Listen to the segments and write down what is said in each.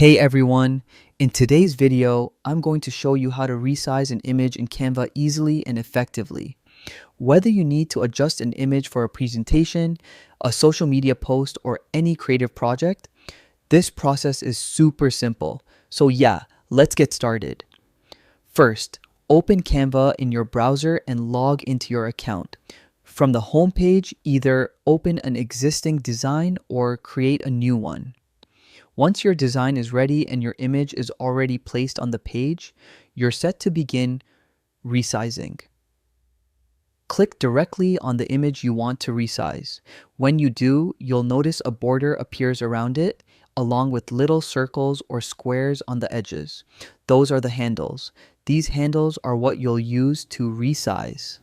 Hey everyone, in today's video, I'm going to show you how to resize an image in Canva easily and effectively. Whether you need to adjust an image for a presentation, a social media post, or any creative project, this process is super simple. So yeah, let's get started. First, open Canva in your browser and log into your account. From the home page, either open an existing design or create a new one. Once your design is ready and your image is already placed on the page, you're set to begin resizing. Click directly on the image you want to resize. When you do, you'll notice a border appears around it, along with little circles or squares on the edges. Those are the handles. These handles are what you'll use to resize.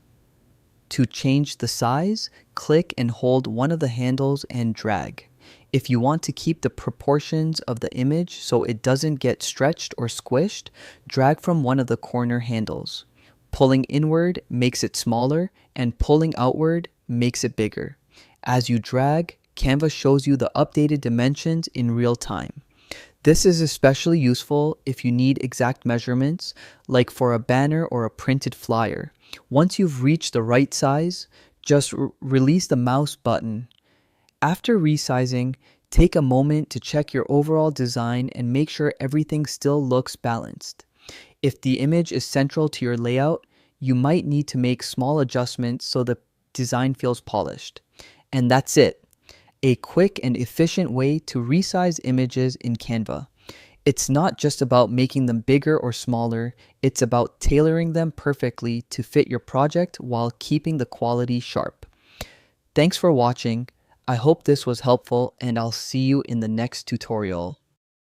To change the size, click and hold one of the handles and drag. If you want to keep the proportions of the image so it doesn't get stretched or squished, drag from one of the corner handles. Pulling inward makes it smaller, and pulling outward makes it bigger. As you drag, Canva shows you the updated dimensions in real time. This is especially useful if you need exact measurements, like for a banner or a printed flyer. Once you've reached the right size, just release the mouse button. After resizing, take a moment to check your overall design and make sure everything still looks balanced. If the image is central to your layout, you might need to make small adjustments so the design feels polished. And that's it. A quick and efficient way to resize images in Canva. It's not just about making them bigger or smaller, it's about tailoring them perfectly to fit your project while keeping the quality sharp. Thanks for watching. I hope this was helpful, and I'll see you in the next tutorial.